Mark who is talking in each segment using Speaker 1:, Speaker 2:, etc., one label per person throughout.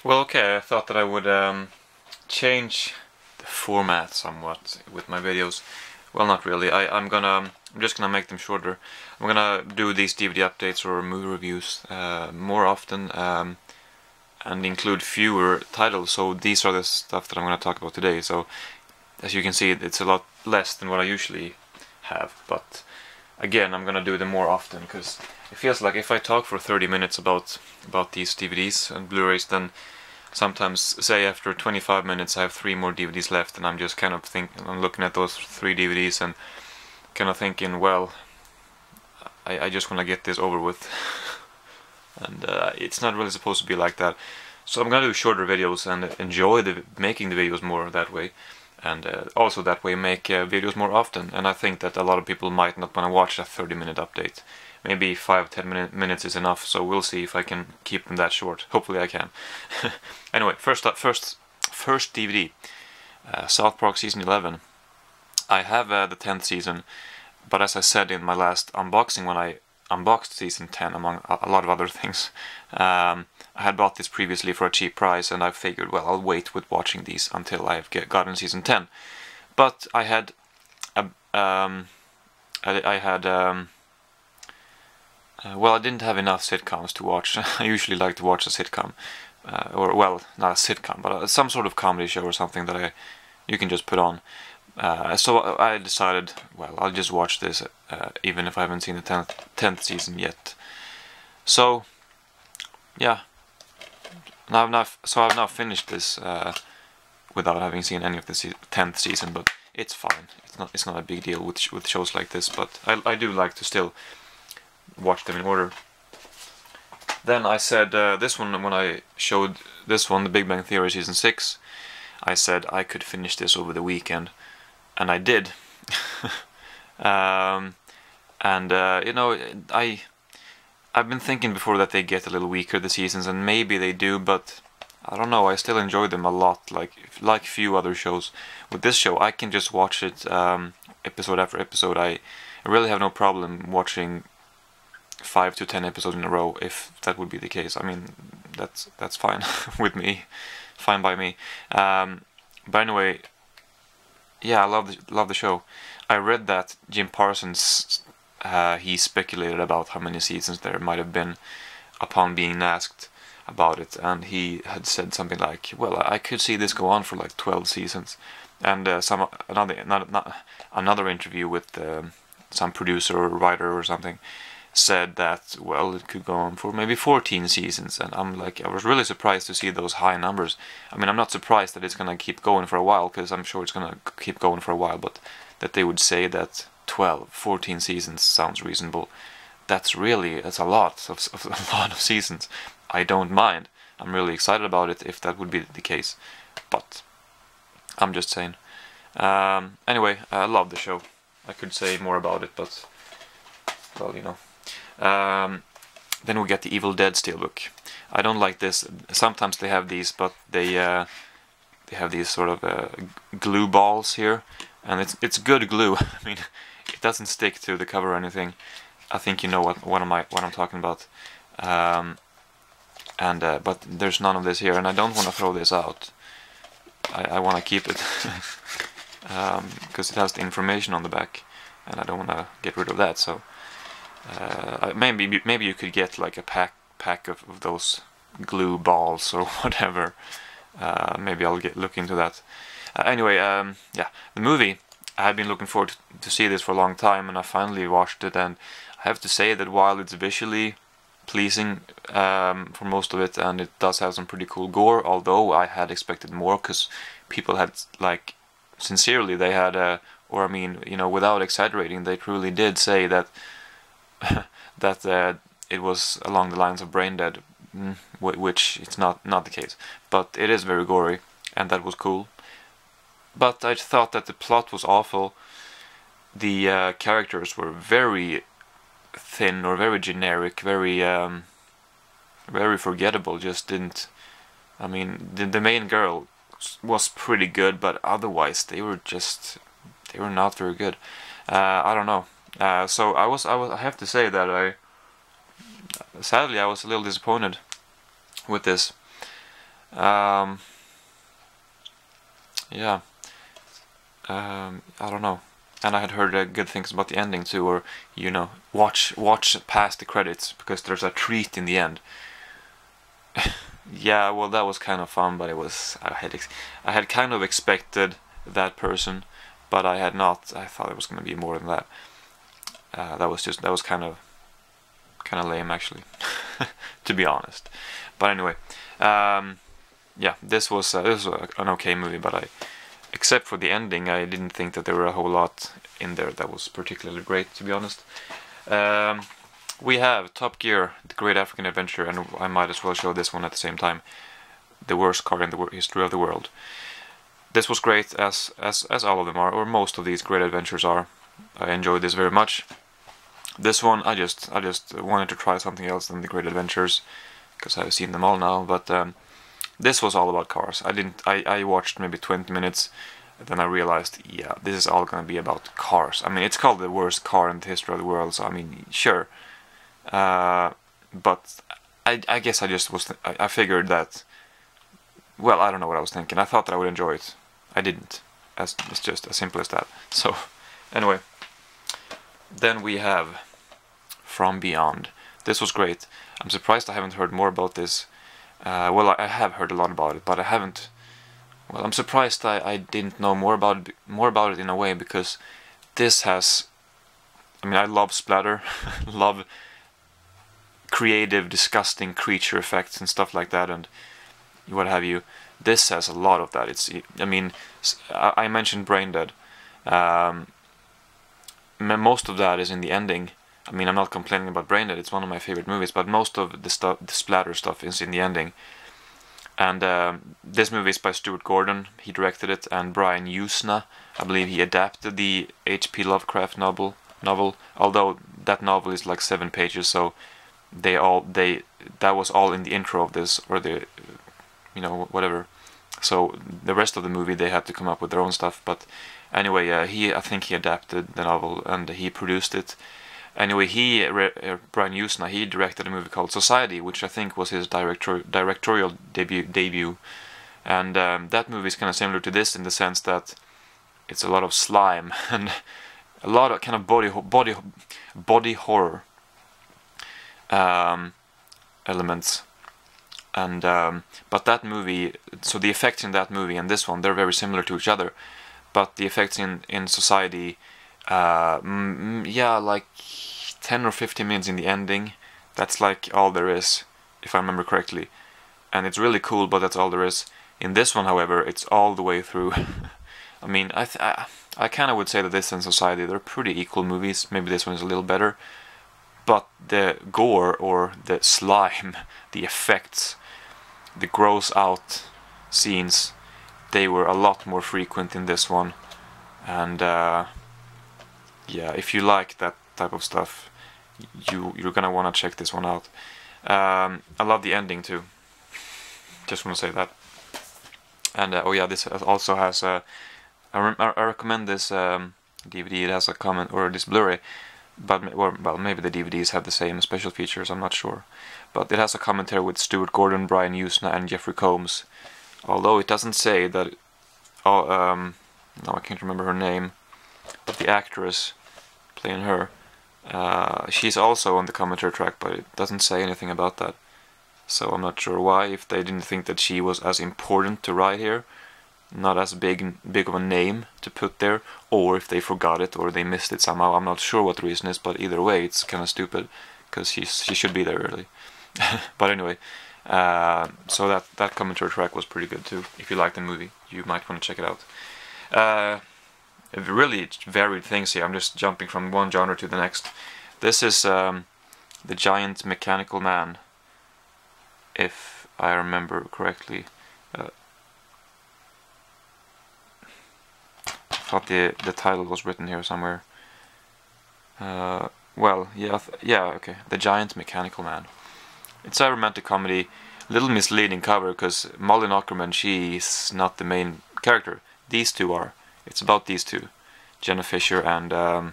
Speaker 1: Well, okay, I thought that I would change the format somewhat with my videos. Well, not really. I'm just gonna make them shorter. I'm gonna do these DVD updates or movie reviews more often and include fewer titles. So these are the stuff that I'm gonna talk about today. So as you can see, it's a lot less than what I usually have. But again, I'm gonna do them more often because it feels like if I talk for 30 minutes about these DVDs and Blu-rays, then sometimes, say after 25 minutes, I have 3 more DVDs left, and I'm just kind of I'm looking at those 3 DVDs and kind of thinking, well, I just want to get this over with, and it's not really supposed to be like that. So I'm gonna do shorter videos and enjoy making the videos more that way, and also that way make videos more often. And I think that a lot of people might not want to watch a 30-minute update. Maybe 5-10 minutes is enough, so we'll see if I can keep them that short. Hopefully I can. Anyway, first DVD, South Park Season 11. I have the 10th season, but as I said in my last unboxing when I unboxed Season 10, among a lot of other things, I had bought this previously for a cheap price, and I figured, well, I'll wait with watching these until I've gotten Season 10. But I had... well, I didn't have enough sitcoms to watch. I usually like to watch a sitcom, or well, not a sitcom, but some sort of comedy show or something that you can just put on. So I decided, well, I'll just watch this, even if I haven't seen the 10th season yet. So, yeah, I've now finished this without having seen any of the 10th season, but it's fine. It's not a big deal with shows like this, but I do like to still watch them in order. Then I said this one, when I showed this one, The Big Bang Theory Season 6, I said I could finish this over the weekend, and I did. You know, I've been thinking before that they get a little weaker, the seasons, and maybe they do, but I don't know, I still enjoy them a lot, like few other shows. With this show, I can just watch it episode after episode. I really have no problem watching 5 to 10 episodes in a row, if that would be the case. I mean, that's fine with me, fine by me. But anyway, yeah, I love the show. I read that Jim Parsons, he speculated about how many seasons there might have been upon being asked about it, and he had said something like, well, I could see this go on for like 12 seasons. And another interview with some producer or writer or something said that, well, it could go on for maybe 14 seasons, and I was really surprised to see those high numbers. I mean, I'm not surprised that it's gonna keep going for a while, because I'm sure it's gonna keep going for a while, but that they would say that 14 seasons sounds reasonable. That's a lot of a lot of seasons. I don't mind. I'm really excited about it if that would be the case, but I'm just saying. Anyway, I love the show. I could say more about it, but, well, you know. Then we get the Evil Dead Steelbook. I don't like this. Sometimes they have these, but they have these sort of glue balls here, and it's good glue. I mean, it doesn't stick to the cover or anything. I think you know what I'm talking about. But there's none of this here, and I don't want to throw this out. I want to keep it because it has the information on the back, and I don't want to get rid of that. So. Maybe you could get like a pack of those glue balls or whatever. Maybe I'll look into that. Anyway, yeah, the movie. I had been looking forward to see this for a long time, and I finally watched it. And I have to say that while it's visually pleasing for most of it, and it does have some pretty cool gore, although I had expected more, because people had, like, sincerely, they had, or I mean, you know, without exaggerating, they truly did say that. that it was along the lines of Brain Dead, which it's not the case, but it is very gory, and that was cool. But I thought that the plot was awful. The characters were very thin or very generic, very forgettable. Just didn't. I mean, the main girl was pretty good, but otherwise they were not very good. I don't know. So I have to say that sadly I was a little disappointed with this. Yeah, I don't know. And I had heard good things about the ending too, or you know, watch past the credits because there's a treat in the end. Yeah, well, that was kind of fun, but it was I had kind of expected that person, but I had not. I thought it was going to be more than that. That was kind of lame actually, to be honest. But anyway, yeah, this was an okay movie, but except for the ending, I didn't think that there were a whole lot in there that was particularly great, to be honest. We have Top Gear, The Great African Adventure, and I might as well show this one at the same time. The worst car in the history of the world. This was great, as all of them are, or most of these great adventures are. I enjoyed this very much. This one, I just wanted to try something else than the Great Adventures, because I've seen them all now. But this was all about cars. I watched maybe 20 minutes, and then I realized, yeah, this is all going to be about cars. I mean, it's called the worst car in the history of the world, so I mean, sure. But I guess I figured that, well, I don't know what I was thinking. I thought that I would enjoy it. I didn't. It's just as simple as that. So, anyway. Then we have From Beyond. This was great. I'm surprised I haven't heard more about this. Well, I have heard a lot about it, but I haven't. Well, I'm surprised I didn't know more about it in a way, because this has. I mean, I love splatter, love creative, disgusting creature effects and stuff like that, and what have you. This has a lot of that. I mean, I mentioned Brain Dead. Most of that is in the ending. I mean, I'm not complaining about Brain Dead. It's one of my favorite movies, but most of the splatter stuff is in the ending. And this movie is by Stuart Gordon. He directed it, and Brian Usna, I believe he adapted the H.P. Lovecraft novel. Although that novel is like 7 pages, so that was all in the intro of this, or the, you know, whatever. So the rest of the movie they had to come up with their own stuff. But anyway, I think he adapted the novel and he produced it. Anyway, Brian Usna, he directed a movie called Society, which I think was his directorial debut. And that movie is kind of similar to this in the sense that it's a lot of slime and a lot of kind of body horror elements. And but that movie, so the effects in that movie and this one, they're very similar to each other. But the effects in Society, yeah, like 10 or 15 minutes in the ending. That's like all there is, if I remember correctly. And it's really cool, but that's all there is. In this one, however, it's all the way through. I mean, I kind of would say that this and Society, they're pretty equal movies. Maybe this one is a little better. But the gore, or the slime, the effects, the gross out scenes, they were a lot more frequent in this one. And yeah, if you like that type of stuff, you're gonna want to check this one out. I love the ending too. Just want to say that. And oh yeah, this also has I recommend this DVD. It has a comment, or this Blu-ray, but well, maybe the DVDs have the same special features. I'm not sure, but it has a commentary with Stuart Gordon, Brian Usna, and Jeffrey Combs. Although it doesn't say that. Oh, no, I can't remember her name, but the actress playing her, she's also on the commentary track, but it doesn't say anything about that. So I'm not sure why, if they didn't think that she was as important to write here, not as big of a name to put there, or if they forgot it or they missed it somehow. I'm not sure what the reason is, but either way it's kind of stupid, because she should be there really. But anyway, so that commentary track was pretty good too. If you like the movie, you might want to check it out. Really varied things here. I'm just jumping from one genre to the next. This is The Giant Mechanical Man, if I remember correctly. I thought the title was written here somewhere. Well, yeah, okay. The Giant Mechanical Man. It's a romantic comedy. A little misleading cover, because Molly Knockerman, she's not the main character. These two are. It's about these two, Jenna Fisher and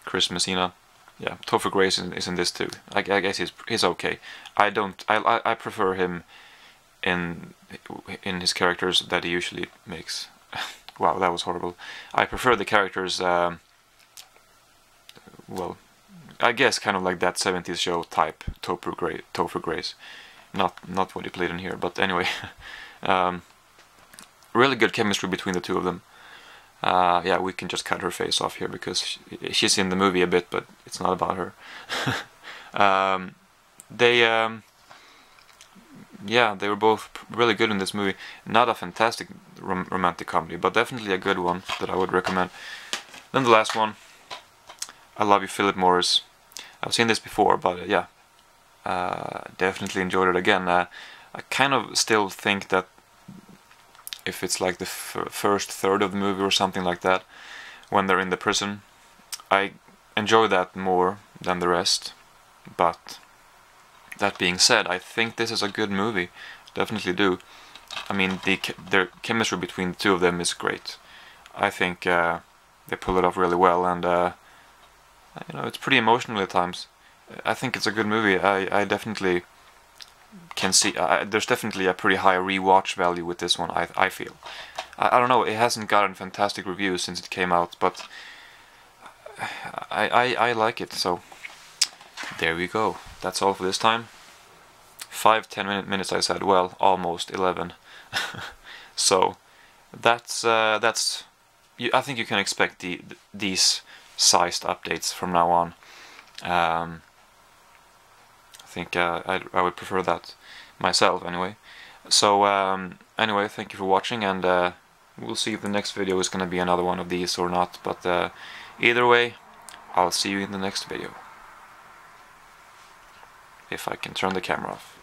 Speaker 1: Chris Messina. Yeah, Topher Grace is in this too. I guess he's okay. I prefer him in his characters that he usually makes. Wow, that was horrible. I prefer the characters, well, I guess kind of like that 70s show type, Topher Grace. Not what he played in here, but anyway. Really good chemistry between the two of them. Yeah, we can just cut her face off here because she's in the movie a bit, but it's not about her. Yeah, they were both really good in this movie. Not a fantastic romantic comedy, but definitely a good one that I would recommend. Then the last one, I Love You, Philip Morris. I've seen this before, but yeah, definitely enjoyed it again. I kind of still think that if it's like the first third of the movie or something like that, when they're in the prison, I enjoy that more than the rest. But that being said, I think this is a good movie. Definitely do. I mean, their chemistry between the two of them is great. I think they pull it off really well, and you know, it's pretty emotional at times. I think it's a good movie. I definitely can see there's definitely a pretty high rewatch value with this one. I feel. I don't know. It hasn't gotten fantastic reviews since it came out, but I like it. So there we go. That's all for this time. 5-10 minutes I said. Well, almost 11. So that's I think you can expect these sized updates from now on. I think I would prefer that myself anyway. So anyway, thank you for watching, and we'll see if the next video is going to be another one of these or not. But either way, I'll see you in the next video. If I can turn the camera off.